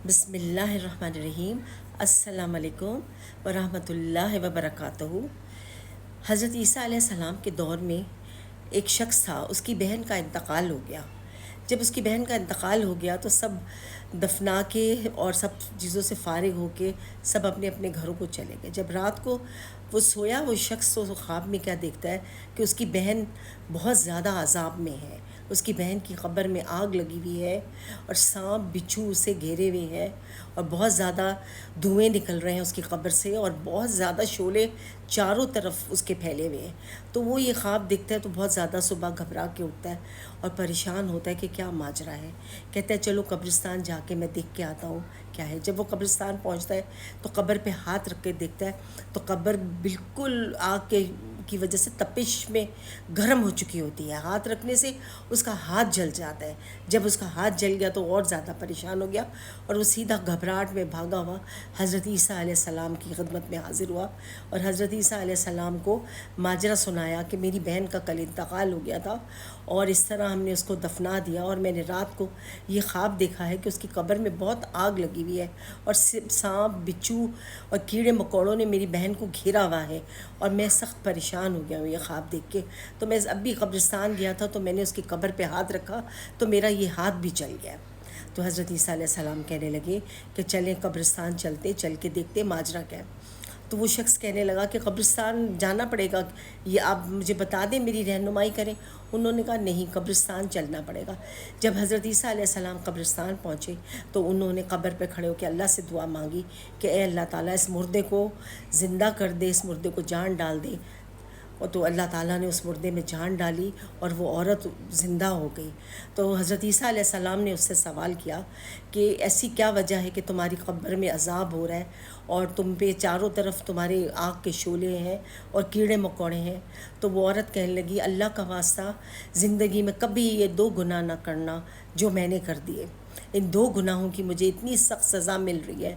بسم اللہ الرحمن الرحیم۔ السلام علیکم ورحمۃ اللہ وبرکاتہ۔ حضرت عیسیٰ علیہ السلام کے دور میں ایک شخص تھا، اس کی بہن کا انتقال ہو گیا۔ جب اس کی بہن کا انتقال ہو گیا تو سب دفنا کے اور سب چیزوں سے فارغ ہو کے سب اپنے اپنے گھروں کو چلے گئے۔ جب رات کو وہ سویا، وہ شخص تو خواب میں کیا دیکھتا ہے کہ اس کی بہن بہت زیادہ عذاب میں ہے۔ اس کی بہن کی قبر میں آگ لگی ہوئی ہے اور سانپ بچھو اسے گھیرے ہوئے ہیں اور بہت زیادہ دھوئیں نکل رہے ہیں اس کی قبر سے، اور بہت زیادہ شعلے چاروں طرف اس کے پھیلے ہوئے ہیں۔ تو وہ یہ خواب دیکھتا ہے تو بہت زیادہ صبح گھبرا کے اٹھتا ہے اور پریشان ہوتا ہے کہ کیا ماجرا ہے۔ کہتا ہے چلو قبرستان جا کے میں دیکھ کے آتا ہوں کیا ہے۔ جب وہ قبرستان پہنچتا ہے تو قبر پہ ہاتھ رکھ کے دیکھتا ہے تو قبر بالکل آگ کی وجہ سے تپش میں گرم ہو چکی ہوتی ہے۔ ہاتھ رکھنے سے اس کا ہاتھ جل جاتا ہے۔ جب اس کا ہاتھ جل گیا تو اور زیادہ پریشان ہو گیا اور وہ سیدھا گھبراہٹ میں بھاگا ہوا حضرت عیسیٰ علیہ السلام کی خدمت میں حاضر ہوا اور حضرت عیسیٰ علیہ السلام کو ماجرا سنایا کہ میری بہن کا کل انتقال ہو گیا تھا اور اس طرح ہم نے اس کو دفنا دیا، اور میں نے رات کو یہ خواب دیکھا ہے کہ اس کی قبر میں بہت آگ لگی ہوئی ہے اور سانپ بچھو اور کیڑے مکوڑوں نے میری بہن کو گھیرا ہوا ہے اور میں سخت پریشان ہو گیا ہوں یہ خواب دیکھ کے۔ تو میں اب بھی قبرستان گیا تھا تو میں نے اس کی قبر پہ ہاتھ رکھا تو میرا یہ ہاتھ بھی چل گیا۔ تو حضرت عیسیٰ علیہ السلام کہنے لگے کہ چلیں قبرستان چلتے، چل کے دیکھتے ماجرا کیا ہے۔ تو وہ شخص کہنے لگا کہ قبرستان جانا پڑے گا، یہ آپ مجھے بتا دیں، میری رہنمائی کریں۔ انہوں نے کہا نہیں، قبرستان چلنا پڑے گا۔ جب حضرت عیسیٰ علیہ السلام قبرستان پہنچے تو انہوں نے قبر پہ کھڑے ہو کے اللہ سے دعا مانگی کہ اے اللہ تعالیٰ اس مردے کو زندہ کر دے، اس مردے کو جان ڈال دے۔ اور تو اللہ تعالیٰ نے اس مردے میں جان ڈالی اور وہ عورت زندہ ہو گئی۔ تو حضرت عیسیٰ علیہ السلام نے اس سے سوال کیا کہ ایسی کیا وجہ ہے کہ تمہاری قبر میں عذاب ہو رہا ہے اور تم پہ چاروں طرف تمہارے آگ کے شعلے ہیں اور کیڑے مکوڑے ہیں؟ تو وہ عورت کہنے لگی اللہ کا واسطہ زندگی میں کبھی یہ دو گناہ نہ کرنا جو میں نے کر دیے۔ ان دو گناہوں کی مجھے اتنی سخت سزا مل رہی ہے۔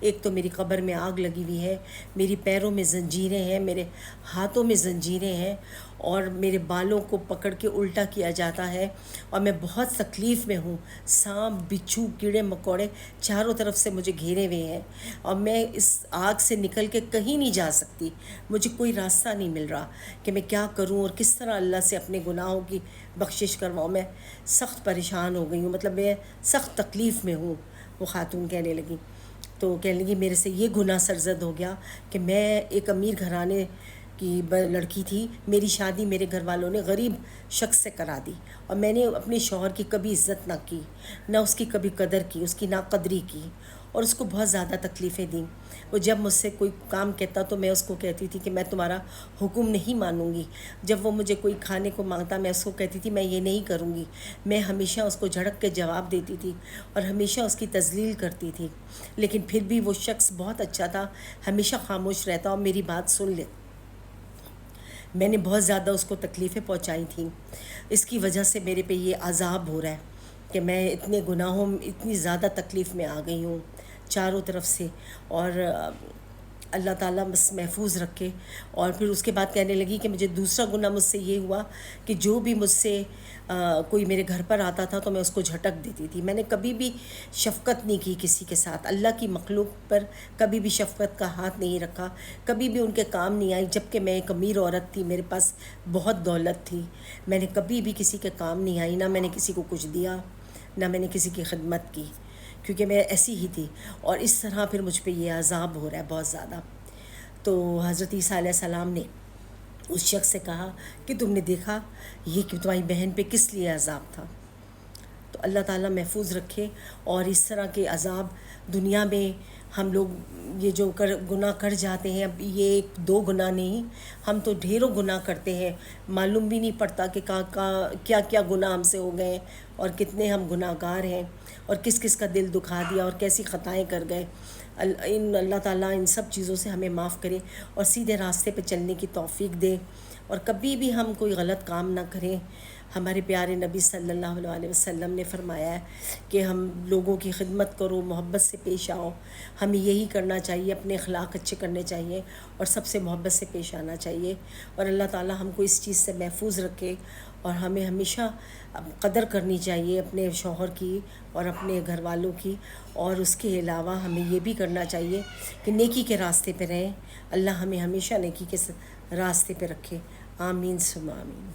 ایک تو میری قبر میں آگ لگی ہوئی ہے، میری پیروں میں زنجیریں ہیں، میرے ہاتھوں میں زنجیریں ہیں اور میرے بالوں کو پکڑ کے الٹا کیا جاتا ہے اور میں بہت تکلیف میں ہوں۔ سانپ بچھو کیڑے مکوڑے چاروں طرف سے مجھے گھیرے ہوئے ہیں اور میں اس آگ سے نکل کے کہیں نہیں جا سکتی۔ مجھے کوئی راستہ نہیں مل رہا کہ میں کیا کروں اور کس طرح اللہ سے اپنے گناہوں کی بخشش کرواؤں۔ میں سخت پریشان ہو گئی ہوں، مطلب میں سخت تکلیف میں ہوں۔ وہ خاتون کہنے لگی، تو کہنے لگی میرے سے یہ گناہ سرزد ہو گیا کہ میں ایک امیر گھرانے کی لڑکی تھی، میری شادی میرے گھر والوں نے غریب شخص سے کرا دی اور میں نے اپنے شوہر کی کبھی عزت نہ کی، نہ اس کی کبھی قدر کی، اس کی ناقدری کی اور اس کو بہت زیادہ تکلیفیں دیں۔ وہ جب مجھ سے کوئی کام کہتا تو میں اس کو کہتی تھی کہ میں تمہارا حکم نہیں مانوں گی۔ جب وہ مجھے کوئی کھانے کو مانگتا میں اس کو کہتی تھی میں یہ نہیں کروں گی۔ میں ہمیشہ اس کو جھڑک کے جواب دیتی تھی اور ہمیشہ اس کی تذلیل کرتی تھی، لیکن پھر بھی وہ شخص بہت اچھا تھا، ہمیشہ خاموش رہتا اور میری بات سن لے۔ میں نے بہت زیادہ اس کو تکلیفیں پہنچائی تھیں، اس کی وجہ سے میرے پہ یہ عذاب ہو رہا ہے کہ میں اتنے گناہوں اتنی زیادہ تکلیف میں آ گئی ہوں چاروں طرف سے، اور اللہ تعالیٰ بس محفوظ رکھے۔ اور پھر اس کے بعد کہنے لگی کہ مجھے دوسرا گناہ مجھ سے یہ ہوا کہ جو بھی مجھ سے کوئی میرے گھر پر آتا تھا تو میں اس کو جھٹک دیتی تھی۔ میں نے کبھی بھی شفقت نہیں کی کسی کے ساتھ، اللہ کی مخلوق پر کبھی بھی شفقت کا ہاتھ نہیں رکھا، کبھی بھی ان کے کام نہیں آئی۔ جب کہ میں ایک امیر عورت تھی، میرے پاس بہت دولت تھی، میں نے کبھی بھی کسی کے کام نہیں آئی، نہ میں نے کسی کو کچھ دیا، نہ میں نے کسی کی خدمت کی، کیونکہ میں ایسی ہی تھی۔ اور اس طرح پھر مجھ پہ یہ عذاب ہو رہا ہے بہت زیادہ۔ تو حضرت عیسیٰ علیہ السلام نے اس شخص سے کہا کہ تم نے دیکھا یہ کہ تمہاری بہن پہ کس لیے عذاب تھا؟ تو اللہ تعالیٰ محفوظ رکھے۔ اور اس طرح کے عذاب دنیا میں ہم لوگ یہ جو گناہ کر جاتے ہیں، اب یہ ایک دو گناہ نہیں، ہم تو ڈھیروں گناہ کرتے ہیں، معلوم بھی نہیں پڑتا کہ کیا کیا گناہ ہم سے ہو گئے اور کتنے ہم گناہ گار ہیں اور کس کس کا دل دکھا دیا اور کیسی خطائیں کر گئے۔ اللہ تعالیٰ ان سب چیزوں سے ہمیں معاف کرے اور سیدھے راستے پہ چلنے کی توفیق دے، اور کبھی بھی ہم کوئی غلط کام نہ کریں۔ ہمارے پیارے نبی صلی اللہ علیہ وسلم نے فرمایا ہے کہ ہم لوگوں کی خدمت کرو، محبت سے پیش آؤ، ہمیں یہی کرنا چاہیے، اپنے اخلاق اچھے کرنے چاہیے اور سب سے محبت سے پیش آنا چاہیے۔ اور اللہ تعالیٰ ہم کو اس چیز سے محفوظ رکھے اور ہمیں ہمیشہ قدر کرنی چاہیے اپنے شوہر کی اور اپنے گھر والوں کی، اور اس کے علاوہ ہمیں یہ بھی کرنا چاہیے کہ نیکی کے راستے پہ رہیں۔ اللہ ہمیں ہمیشہ نیکی کے راستے پہ رکھے، آمین ثم آمین۔